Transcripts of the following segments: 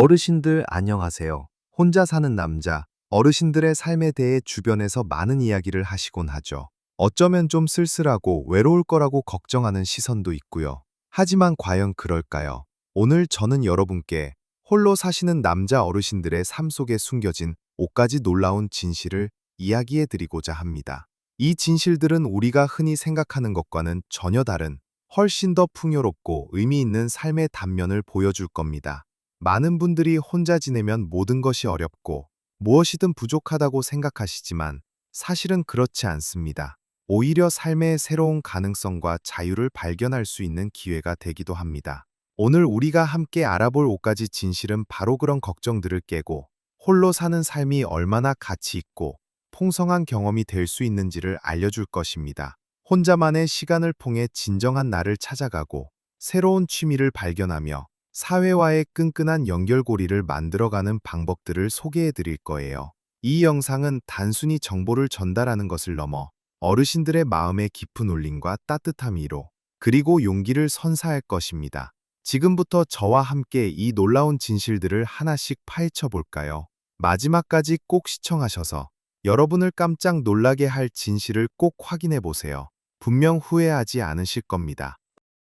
어르신들 안녕하세요. 혼자 사는 남자, 어르신들의 삶에 대해 주변에서 많은 이야기를 하시곤 하죠. 어쩌면 좀 쓸쓸하고 외로울 거라고 걱정하는 시선도 있고요. 하지만 과연 그럴까요? 오늘 저는 여러분께 홀로 사시는 남자 어르신들의 삶 속에 숨겨진 5가지 놀라운 진실을 이야기해 드리고자 합니다. 이 진실들은 우리가 흔히 생각하는 것과는 전혀 다른 훨씬 더 풍요롭고 의미 있는 삶의 단면을 보여줄 겁니다. 많은 분들이 혼자 지내면 모든 것이 어렵고 무엇이든 부족하다고 생각하시지만 사실은 그렇지 않습니다. 오히려 삶의 새로운 가능성과 자유를 발견할 수 있는 기회가 되기도 합니다. 오늘 우리가 함께 알아볼 5가지 진실은 바로 그런 걱정들을 깨고 홀로 사는 삶이 얼마나 가치 있고 풍성한 경험이 될 수 있는지를 알려줄 것입니다. 혼자만의 시간을 통해 진정한 나를 찾아가고 새로운 취미를 발견하며 사회와의 끈끈한 연결고리를 만들어가는 방법들을 소개해 드릴 거예요. 이 영상은 단순히 정보를 전달하는 것을 넘어 어르신들의 마음의 깊은 울림과 따뜻한 위로, 그리고 용기를 선사할 것입니다. 지금부터 저와 함께 이 놀라운 진실들을 하나씩 파헤쳐 볼까요? 마지막까지 꼭 시청하셔서 여러분을 깜짝 놀라게 할 진실을 꼭 확인해 보세요. 분명 후회하지 않으실 겁니다.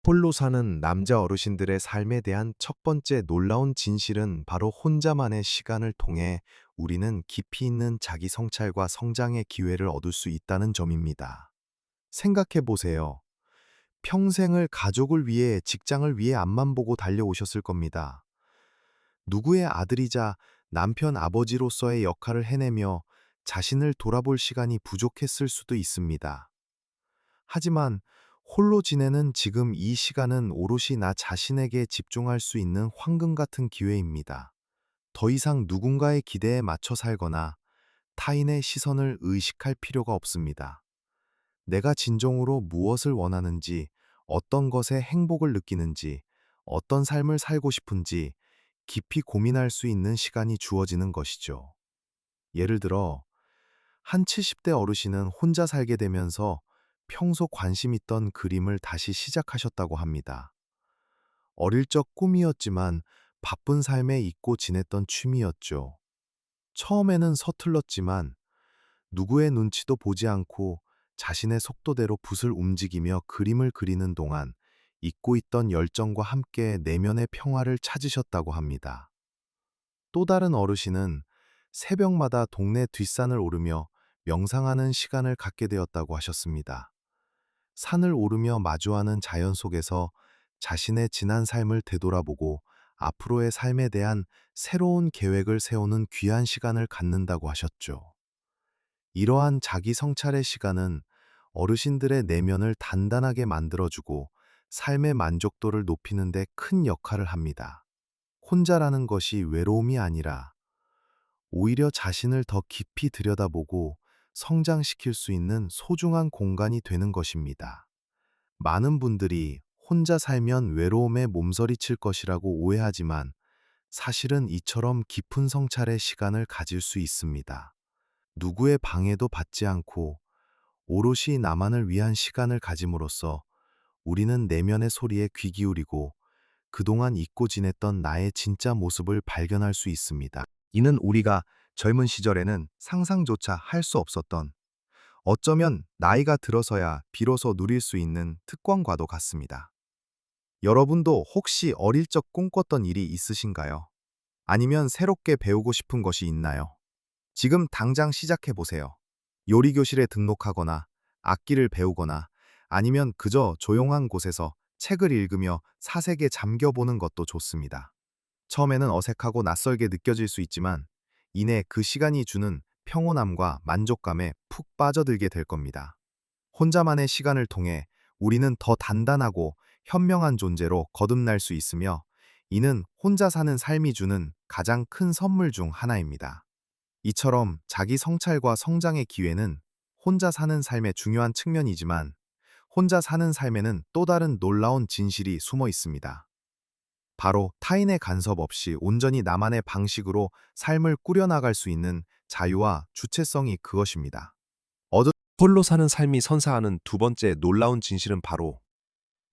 홀로 사는 남자 어르신들의 삶에 대한 첫 번째 놀라운 진실은 바로 혼자만의 시간을 통해 우리는 깊이 있는 자기 성찰과 성장의 기회를 얻을 수 있다는 점입니다. 생각해 보세요. 평생을 가족을 위해, 직장을 위해 앞만 보고 달려오셨을 겁니다. 누구의 아들이자 남편, 아버지로서의 역할을 해내며 자신을 돌아볼 시간이 부족했을 수도 있습니다. 하지만 홀로 지내는 지금 이 시간은 오롯이 나 자신에게 집중할 수 있는 황금 같은 기회입니다. 더 이상 누군가의 기대에 맞춰 살거나 타인의 시선을 의식할 필요가 없습니다. 내가 진정으로 무엇을 원하는지, 어떤 것에 행복을 느끼는지, 어떤 삶을 살고 싶은지 깊이 고민할 수 있는 시간이 주어지는 것이죠. 예를 들어, 한 70대 어르신은 혼자 살게 되면서 평소 관심 있던 그림을 다시 시작하셨다고 합니다. 어릴 적 꿈이었지만 바쁜 삶에 잊고 지냈던 취미였죠. 처음에는 서툴렀지만 누구의 눈치도 보지 않고 자신의 속도대로 붓을 움직이며 그림을 그리는 동안 잊고 있던 열정과 함께 내면의 평화를 찾으셨다고 합니다. 또 다른 어르신은 새벽마다 동네 뒷산을 오르며 명상하는 시간을 갖게 되었다고 하셨습니다. 산을 오르며 마주하는 자연 속에서 자신의 지난 삶을 되돌아보고 앞으로의 삶에 대한 새로운 계획을 세우는 귀한 시간을 갖는다고 하셨죠. 이러한 자기 성찰의 시간은 어르신들의 내면을 단단하게 만들어주고 삶의 만족도를 높이는 데 큰 역할을 합니다. 혼자라는 것이 외로움이 아니라 오히려 자신을 더 깊이 들여다보고 성장시킬 수 있는 소중한 공간이 되는 것입니다. 많은 분들이 혼자 살면 외로움에 몸서리칠 것이라고 오해하지만 사실은 이처럼 깊은 성찰의 시간을 가질 수 있습니다. 누구의 방해도 받지 않고 오롯이 나만을 위한 시간을 가짐으로써 우리는 내면의 소리에 귀 기울이고 그동안 잊고 지냈던 나의 진짜 모습을 발견할 수 있습니다. 이는 우리가 젊은 시절에는 상상조차 할 수 없었던, 어쩌면 나이가 들어서야 비로소 누릴 수 있는 특권과도 같습니다. 여러분도 혹시 어릴 적 꿈꿨던 일이 있으신가요? 아니면 새롭게 배우고 싶은 것이 있나요? 지금 당장 시작해 보세요. 요리교실에 등록하거나 악기를 배우거나 아니면 그저 조용한 곳에서 책을 읽으며 사색에 잠겨보는 것도 좋습니다. 처음에는 어색하고 낯설게 느껴질 수 있지만 이내 그 시간이 주는 평온함과 만족감에 푹 빠져들게 될 겁니다. 혼자만의 시간을 통해 우리는 더 단단하고 현명한 존재로 거듭날 수 있으며 이는 혼자 사는 삶이 주는 가장 큰 선물 중 하나입니다. 이처럼 자기 성찰과 성장의 기회는 혼자 사는 삶의 중요한 측면이지만 혼자 사는 삶에는 또 다른 놀라운 진실이 숨어 있습니다. 바로 타인의 간섭 없이 온전히 나만의 방식으로 삶을 꾸려나갈 수 있는 자유와 주체성이 그것입니다. 홀로 사는 삶이 선사하는 두 번째 놀라운 진실은 바로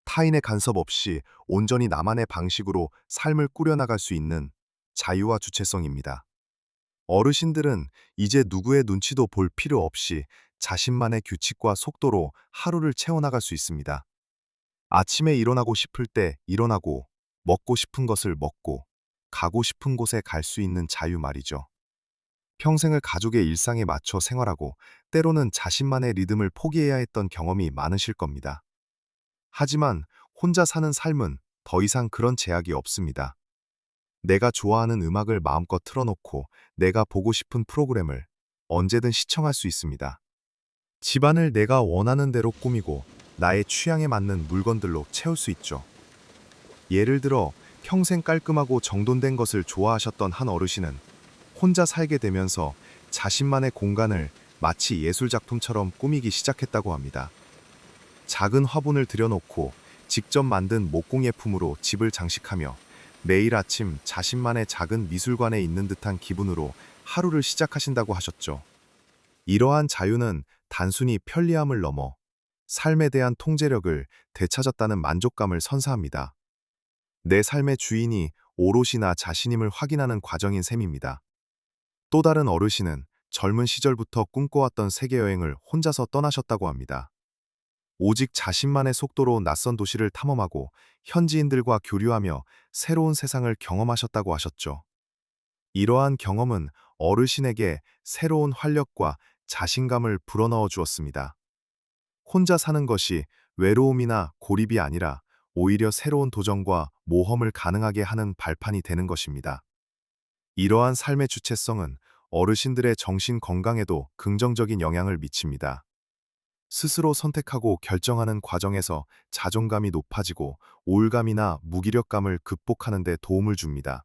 타인의 간섭 없이 온전히 나만의 방식으로 삶을 꾸려나갈 수 있는 자유와 주체성입니다. 어르신들은 이제 누구의 눈치도 볼 필요 없이 자신만의 규칙과 속도로 하루를 채워나갈 수 있습니다. 아침에 일어나고 싶을 때 일어나고, 먹고 싶은 것을 먹고, 가고 싶은 곳에 갈 수 있는 자유 말이죠. 평생을 가족의 일상에 맞춰 생활하고, 때로는 자신만의 리듬을 포기해야 했던 경험이 많으실 겁니다. 하지만 혼자 사는 삶은 더 이상 그런 제약이 없습니다. 내가 좋아하는 음악을 마음껏 틀어놓고 내가 보고 싶은 프로그램을 언제든 시청할 수 있습니다. 집안을 내가 원하는 대로 꾸미고 나의 취향에 맞는 물건들로 채울 수 있죠. 예를 들어 평생 깔끔하고 정돈된 것을 좋아하셨던 한 어르신은 혼자 살게 되면서 자신만의 공간을 마치 예술작품처럼 꾸미기 시작했다고 합니다. 작은 화분을 들여놓고 직접 만든 목공예품으로 집을 장식하며 매일 아침 자신만의 작은 미술관에 있는 듯한 기분으로 하루를 시작하신다고 하셨죠. 이러한 자유는 단순히 편리함을 넘어 삶에 대한 통제력을 되찾았다는 만족감을 선사합니다. 내 삶의 주인이 오롯이 나 자신임을 확인하는 과정인 셈입니다. 또 다른 어르신은 젊은 시절부터 꿈꿔왔던 세계여행을 혼자서 떠나셨다고 합니다. 오직 자신만의 속도로 낯선 도시를 탐험하고 현지인들과 교류하며 새로운 세상을 경험하셨다고 하셨죠. 이러한 경험은 어르신에게 새로운 활력과 자신감을 불어넣어 주었습니다. 혼자 사는 것이 외로움이나 고립이 아니라 오히려 새로운 도전과 모험을 가능하게 하는 발판이 되는 것입니다. 이러한 삶의 주체성은 어르신들의 정신 건강에도 긍정적인 영향을 미칩니다. 스스로 선택하고 결정하는 과정에서 자존감이 높아지고 우울감이나 무기력감을 극복하는 데 도움을 줍니다.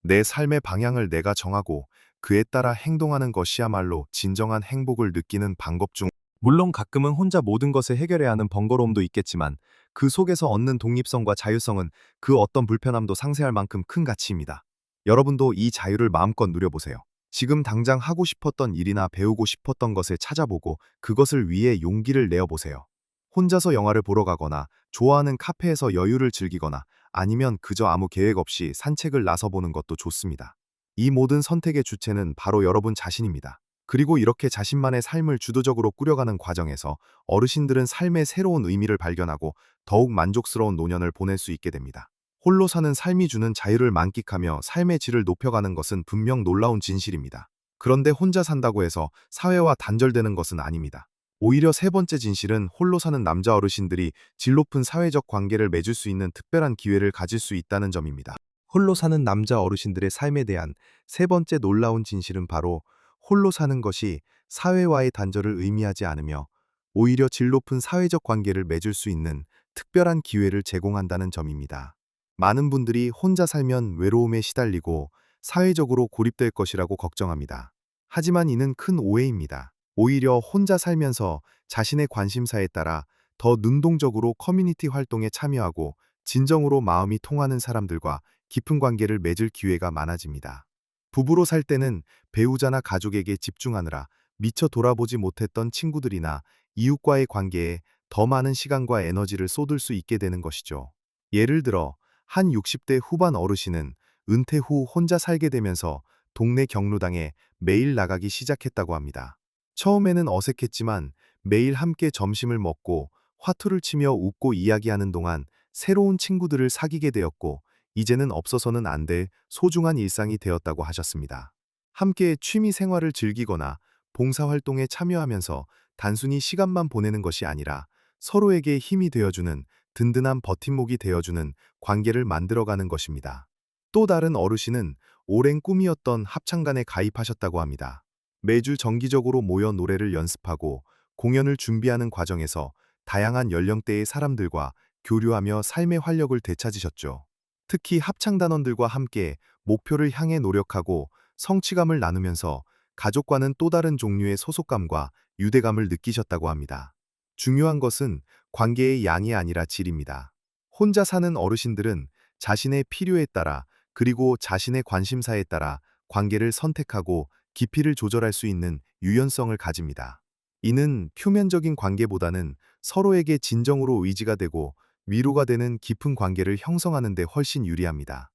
내 삶의 방향을 내가 정하고 그에 따라 행동하는 것이야말로 진정한 행복을 느끼는 방법 중, 물론 가끔은 혼자 모든 것을 해결해야 하는 번거로움도 있겠지만 그 속에서 얻는 독립성과 자유성은 그 어떤 불편함도 상쇄할 만큼 큰 가치입니다. 여러분도 이 자유를 마음껏 누려보세요. 지금 당장 하고 싶었던 일이나 배우고 싶었던 것을 찾아보고 그것을 위해 용기를 내어보세요. 혼자서 영화를 보러 가거나 좋아하는 카페에서 여유를 즐기거나 아니면 그저 아무 계획 없이 산책을 나서보는 것도 좋습니다. 이 모든 선택의 주체는 바로 여러분 자신입니다. 그리고 이렇게 자신만의 삶을 주도적으로 꾸려가는 과정에서 어르신들은 삶의 새로운 의미를 발견하고 더욱 만족스러운 노년을 보낼 수 있게 됩니다. 홀로 사는 삶이 주는 자유를 만끽하며 삶의 질을 높여가는 것은 분명 놀라운 진실입니다. 그런데 혼자 산다고 해서 사회와 단절되는 것은 아닙니다. 오히려 세 번째 진실은 홀로 사는 남자 어르신들이 질 높은 사회적 관계를 맺을 수 있는 특별한 기회를 가질 수 있다는 점입니다. 홀로 사는 남자 어르신들의 삶에 대한 세 번째 놀라운 진실은 바로 홀로 사는 것이 사회와의 단절을 의미하지 않으며 오히려 질 높은 사회적 관계를 맺을 수 있는 특별한 기회를 제공한다는 점입니다. 많은 분들이 혼자 살면 외로움에 시달리고 사회적으로 고립될 것이라고 걱정합니다. 하지만 이는 큰 오해입니다. 오히려 혼자 살면서 자신의 관심사에 따라 더 능동적으로 커뮤니티 활동에 참여하고 진정으로 마음이 통하는 사람들과 깊은 관계를 맺을 기회가 많아집니다. 부부로 살 때는 배우자나 가족에게 집중하느라 미처 돌아보지 못했던 친구들이나 이웃과의 관계에 더 많은 시간과 에너지를 쏟을 수 있게 되는 것이죠. 예를 들어 한 60대 후반 어르신은 은퇴 후 혼자 살게 되면서 동네 경로당에 매일 나가기 시작했다고 합니다. 처음에는 어색했지만 매일 함께 점심을 먹고 화투를 치며 웃고 이야기하는 동안 새로운 친구들을 사귀게 되었고 이제는 없어서는 안 될 소중한 일상이 되었다고 하셨습니다. 함께 취미 생활을 즐기거나 봉사활동에 참여하면서 단순히 시간만 보내는 것이 아니라 서로에게 힘이 되어주는 든든한 버팀목이 되어주는 관계를 만들어가는 것입니다. 또 다른 어르신은 오랜 꿈이었던 합창단에 가입하셨다고 합니다. 매주 정기적으로 모여 노래를 연습하고 공연을 준비하는 과정에서 다양한 연령대의 사람들과 교류하며 삶의 활력을 되찾으셨죠. 특히 합창단원들과 함께 목표를 향해 노력하고 성취감을 나누면서 가족과는 또 다른 종류의 소속감과 유대감을 느끼셨다고 합니다. 중요한 것은 관계의 양이 아니라 질입니다. 혼자 사는 어르신들은 자신의 필요에 따라 그리고 자신의 관심사에 따라 관계를 선택하고 깊이를 조절할 수 있는 유연성을 가집니다. 이는 표면적인 관계보다는 서로에게 진정으로 의지가 되고 위로가 되는 깊은 관계를 형성하는 데 훨씬 유리합니다.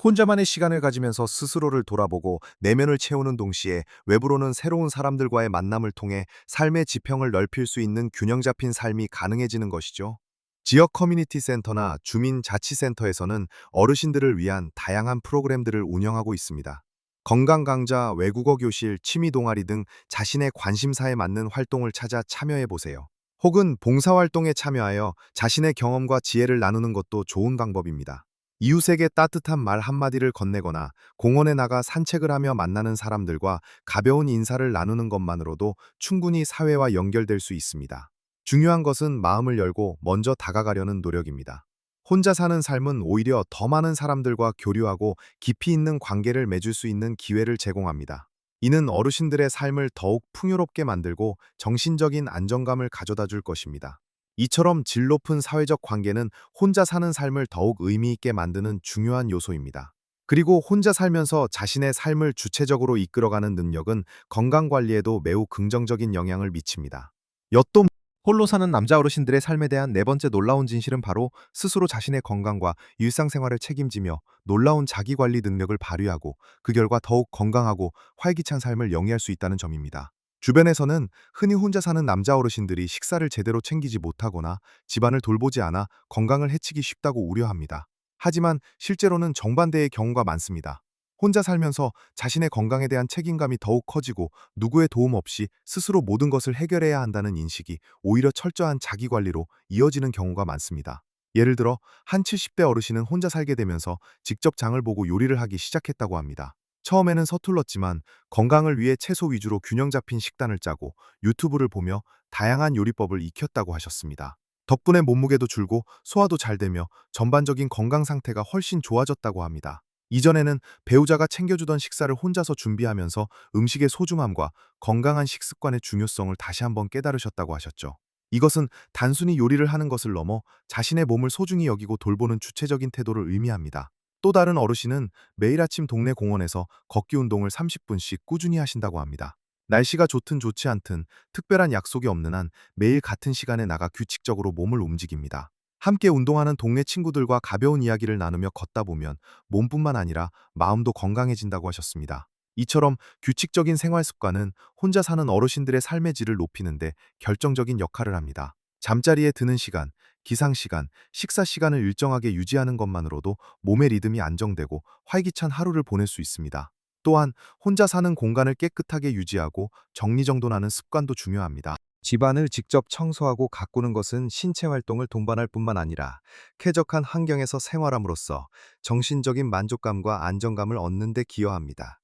혼자만의 시간을 가지면서 스스로를 돌아보고 내면을 채우는 동시에 외부로는 새로운 사람들과의 만남을 통해 삶의 지평을 넓힐 수 있는 균형 잡힌 삶이 가능해지는 것이죠. 지역 커뮤니티 센터나 주민자치센터에서는 어르신들을 위한 다양한 프로그램들을 운영하고 있습니다. 건강 강좌, 외국어 교실, 취미 동아리 등 자신의 관심사에 맞는 활동을 찾아 참여해 보세요. 혹은 봉사활동에 참여하여 자신의 경험과 지혜를 나누는 것도 좋은 방법입니다. 이웃에게 따뜻한 말 한마디를 건네거나 공원에 나가 산책을 하며 만나는 사람들과 가벼운 인사를 나누는 것만으로도 충분히 사회와 연결될 수 있습니다. 중요한 것은 마음을 열고 먼저 다가가려는 노력입니다. 혼자 사는 삶은 오히려 더 많은 사람들과 교류하고 깊이 있는 관계를 맺을 수 있는 기회를 제공합니다. 이는 어르신들의 삶을 더욱 풍요롭게 만들고 정신적인 안정감을 가져다 줄 것입니다. 이처럼 질 높은 사회적 관계는 혼자 사는 삶을 더욱 의미 있게 만드는 중요한 요소입니다. 그리고 혼자 살면서 자신의 삶을 주체적으로 이끌어가는 능력은 건강 관리에도 매우 긍정적인 영향을 미칩니다. 엿도 홀로 사는 남자 어르신들의 삶에 대한 네 번째 놀라운 진실은 바로 스스로 자신의 건강과 일상생활을 책임지며 놀라운 자기관리 능력을 발휘하고 그 결과 더욱 건강하고 활기찬 삶을 영위할 수 있다는 점입니다. 주변에서는 흔히 혼자 사는 남자 어르신들이 식사를 제대로 챙기지 못하거나 집안을 돌보지 않아 건강을 해치기 쉽다고 우려합니다. 하지만 실제로는 정반대의 경우가 많습니다. 혼자 살면서 자신의 건강에 대한 책임감이 더욱 커지고 누구의 도움 없이 스스로 모든 것을 해결해야 한다는 인식이 오히려 철저한 자기관리로 이어지는 경우가 많습니다. 예를 들어 한 70대 어르신은 혼자 살게 되면서 직접 장을 보고 요리를 하기 시작했다고 합니다. 처음에는 서툴렀지만 건강을 위해 채소 위주로 균형 잡힌 식단을 짜고 유튜브를 보며 다양한 요리법을 익혔다고 하셨습니다. 덕분에 몸무게도 줄고 소화도 잘 되며 전반적인 건강 상태가 훨씬 좋아졌다고 합니다. 이전에는 배우자가 챙겨주던 식사를 혼자서 준비하면서 음식의 소중함과 건강한 식습관의 중요성을 다시 한번 깨달으셨다고 하셨죠. 이것은 단순히 요리를 하는 것을 넘어 자신의 몸을 소중히 여기고 돌보는 주체적인 태도를 의미합니다. 또 다른 어르신은 매일 아침 동네 공원에서 걷기 운동을 30분씩 꾸준히 하신다고 합니다. 날씨가 좋든 좋지 않든 특별한 약속이 없는 한 매일 같은 시간에 나가 규칙적으로 몸을 움직입니다. 함께 운동하는 동네 친구들과 가벼운 이야기를 나누며 걷다 보면 몸뿐만 아니라 마음도 건강해진다고 하셨습니다. 이처럼 규칙적인 생활 습관은 혼자 사는 어르신들의 삶의 질을 높이는데 결정적인 역할을 합니다. 잠자리에 드는 시간, 기상 시간, 식사 시간을 일정하게 유지하는 것만으로도 몸의 리듬이 안정되고 활기찬 하루를 보낼 수 있습니다. 또한 혼자 사는 공간을 깨끗하게 유지하고 정리정돈하는 습관도 중요합니다. 집안을 직접 청소하고 가꾸는 것은 신체 활동을 동반할 뿐만 아니라 쾌적한 환경에서 생활함으로써 정신적인 만족감과 안정감을 얻는 데 기여합니다.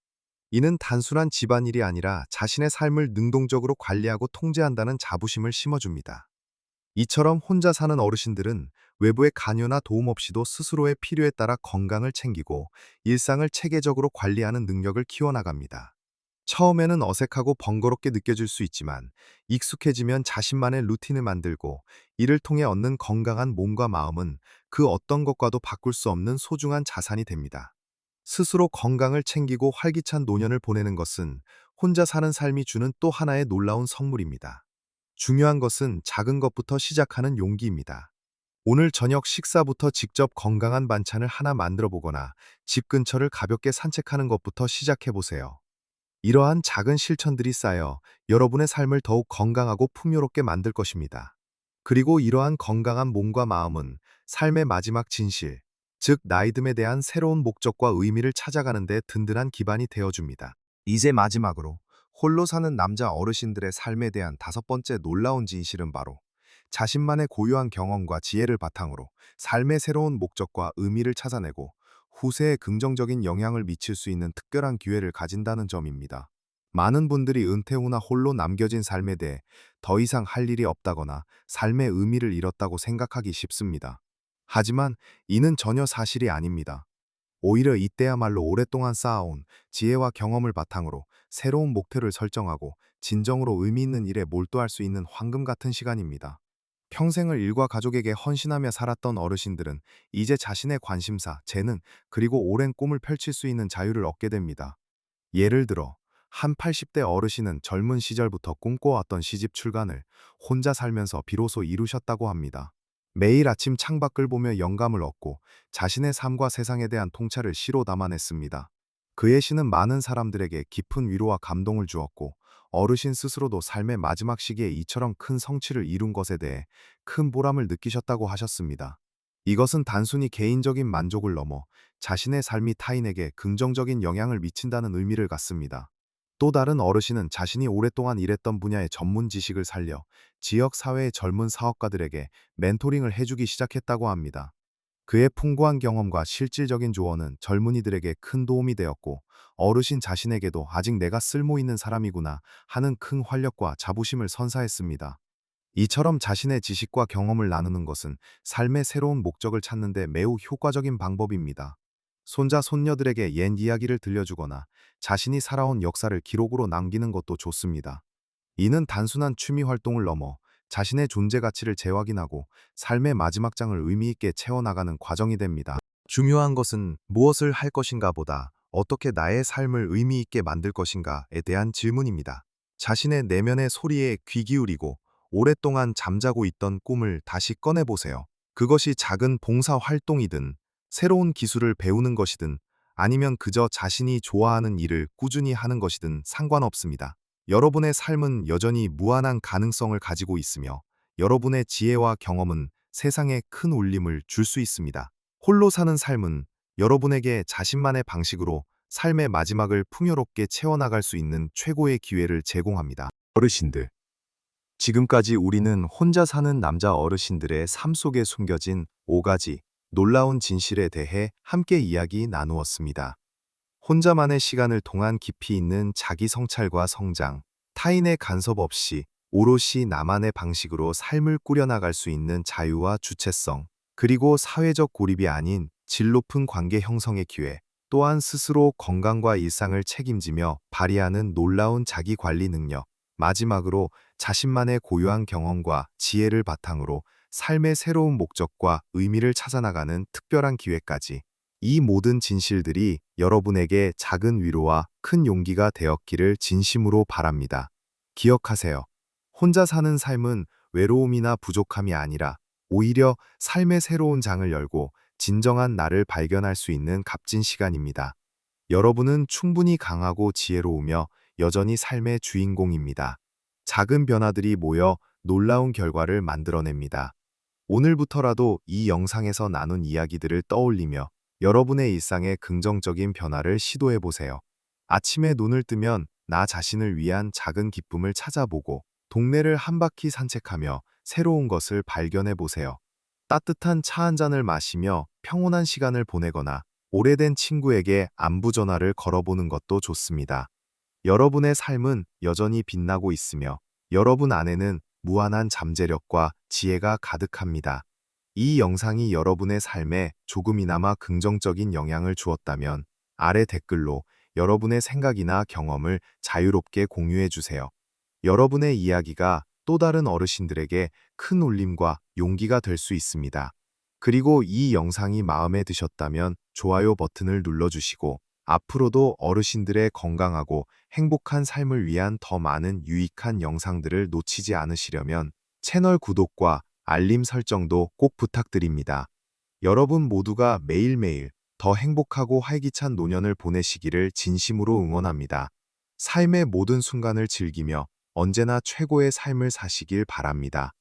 이는 단순한 집안일이 아니라 자신의 삶을 능동적으로 관리하고 통제한다는 자부심을 심어줍니다. 이처럼 혼자 사는 어르신들은 외부의 관여나 도움 없이도 스스로의 필요에 따라 건강을 챙기고 일상을 체계적으로 관리하는 능력을 키워나갑니다. 처음에는 어색하고 번거롭게 느껴질 수 있지만 익숙해지면 자신만의 루틴을 만들고 이를 통해 얻는 건강한 몸과 마음은 그 어떤 것과도 바꿀 수 없는 소중한 자산이 됩니다. 스스로 건강을 챙기고 활기찬 노년을 보내는 것은 혼자 사는 삶이 주는 또 하나의 놀라운 선물입니다. 중요한 것은 작은 것부터 시작하는 용기입니다. 오늘 저녁 식사부터 직접 건강한 반찬을 하나 만들어 보거나 집 근처를 가볍게 산책하는 것부터 시작해 보세요. 이러한 작은 실천들이 쌓여 여러분의 삶을 더욱 건강하고 풍요롭게 만들 것입니다. 그리고 이러한 건강한 몸과 마음은 삶의 마지막 진실, 즉 나이듦에 대한 새로운 목적과 의미를 찾아가는 데 든든한 기반이 되어줍니다. 이제 마지막으로 홀로 사는 남자 어르신들의 삶에 대한 다섯 번째 놀라운 진실은 바로 자신만의 고유한 경험과 지혜를 바탕으로 삶의 새로운 목적과 의미를 찾아내고 후세에 긍정적인 영향을 미칠 수 있는 특별한 기회를 가진다는 점입니다. 많은 분들이 은퇴 후나 홀로 남겨진 삶에 대해 더 이상 할 일이 없다거나 삶의 의미를 잃었다고 생각하기 쉽습니다. 하지만 이는 전혀 사실이 아닙니다. 오히려 이때야말로 오랫동안 쌓아온 지혜와 경험을 바탕으로 새로운 목표를 설정하고 진정으로 의미 있는 일에 몰두할 수 있는 황금 같은 시간입니다. 평생을 일과 가족에게 헌신하며 살았던 어르신들은 이제 자신의 관심사, 재능, 그리고 오랜 꿈을 펼칠 수 있는 자유를 얻게 됩니다. 예를 들어, 한 80대 어르신은 젊은 시절부터 꿈꿔왔던 시집 출간을 혼자 살면서 비로소 이루셨다고 합니다. 매일 아침 창밖을 보며 영감을 얻고 자신의 삶과 세상에 대한 통찰을 시로 담아냈습니다. 그의 시는 많은 사람들에게 깊은 위로와 감동을 주었고 어르신 스스로도 삶의 마지막 시기에 이처럼 큰 성취를 이룬 것에 대해 큰 보람을 느끼셨다고 하셨습니다. 이것은 단순히 개인적인 만족을 넘어 자신의 삶이 타인에게 긍정적인 영향을 미친다는 의미를 갖습니다. 또 다른 어르신은 자신이 오랫동안 일했던 분야의 전문 지식을 살려 지역 사회의 젊은 사업가들에게 멘토링을 해주기 시작했다고 합니다. 그의 풍부한 경험과 실질적인 조언은 젊은이들에게 큰 도움이 되었고 어르신 자신에게도 아직 내가 쓸모 있는 사람이구나 하는 큰 활력과 자부심을 선사했습니다. 이처럼 자신의 지식과 경험을 나누는 것은 삶의 새로운 목적을 찾는 데 매우 효과적인 방법입니다. 손자, 손녀들에게 옛 이야기를 들려주거나 자신이 살아온 역사를 기록으로 남기는 것도 좋습니다. 이는 단순한 취미 활동을 넘어 자신의 존재 가치를 재확인하고 삶의 마지막 장을 의미 있게 채워나가는 과정이 됩니다. 중요한 것은 무엇을 할 것인가 보다 어떻게 나의 삶을 의미 있게 만들 것인가에 대한 질문입니다. 자신의 내면의 소리에 귀 기울이고 오랫동안 잠자고 있던 꿈을 다시 꺼내보세요. 그것이 작은 봉사 활동이든 새로운 기술을 배우는 것이든 아니면 그저 자신이 좋아하는 일을 꾸준히 하는 것이든 상관없습니다. 여러분의 삶은 여전히 무한한 가능성을 가지고 있으며 여러분의 지혜와 경험은 세상에 큰 울림을 줄 수 있습니다. 홀로 사는 삶은 여러분에게 자신만의 방식으로 삶의 마지막을 풍요롭게 채워나갈 수 있는 최고의 기회를 제공합니다. 어르신들. 지금까지 우리는 혼자 사는 남자 어르신들의 삶 속에 숨겨진 5가지 놀라운 진실에 대해 함께 이야기 나누었습니다. 혼자만의 시간을 통한 깊이 있는 자기 성찰과 성장, 타인의 간섭 없이 오롯이 나만의 방식으로 삶을 꾸려나갈 수 있는 자유와 주체성, 그리고 사회적 고립이 아닌 질 높은 관계 형성의 기회, 또한 스스로 건강과 일상을 책임지며 발휘하는 놀라운 자기 관리 능력, 마지막으로 자신만의 고유한 경험과 지혜를 바탕으로 삶의 새로운 목적과 의미를 찾아나가는 특별한 기회까지, 이 모든 진실들이 여러분에게 작은 위로와 큰 용기가 되었기를 진심으로 바랍니다. 기억하세요. 혼자 사는 삶은 외로움이나 부족함이 아니라 오히려 삶의 새로운 장을 열고 진정한 나를 발견할 수 있는 값진 시간입니다. 여러분은 충분히 강하고 지혜로우며 여전히 삶의 주인공입니다. 작은 변화들이 모여 놀라운 결과를 만들어냅니다. 오늘부터라도 이 영상에서 나눈 이야기들을 떠올리며 여러분의 일상에 긍정적인 변화를 시도해보세요. 아침에 눈을 뜨면 나 자신을 위한 작은 기쁨을 찾아보고 동네를 한 바퀴 산책하며 새로운 것을 발견해보세요. 따뜻한 차 한 잔을 마시며 평온한 시간을 보내거나 오래된 친구에게 안부 전화를 걸어보는 것도 좋습니다. 여러분의 삶은 여전히 빛나고 있으며 여러분 안에는 무한한 잠재력과 지혜가 가득합니다. 이 영상이 여러분의 삶에 조금이나마 긍정적인 영향을 주었다면 아래 댓글로 여러분의 생각이나 경험을 자유롭게 공유해 주세요. 여러분의 이야기가 또 다른 어르신들에게 큰 울림과 용기가 될 수 있습니다. 그리고 이 영상이 마음에 드셨다면 좋아요 버튼을 눌러주시고 앞으로도 어르신들의 건강하고 행복한 삶을 위한 더 많은 유익한 영상들을 놓치지 않으시려면 채널 구독과 알림 설정도 꼭 부탁드립니다. 여러분 모두가 매일매일 더 행복하고 활기찬 노년을 보내시기를 진심으로 응원합니다. 삶의 모든 순간을 즐기며 언제나 최고의 삶을 사시길 바랍니다.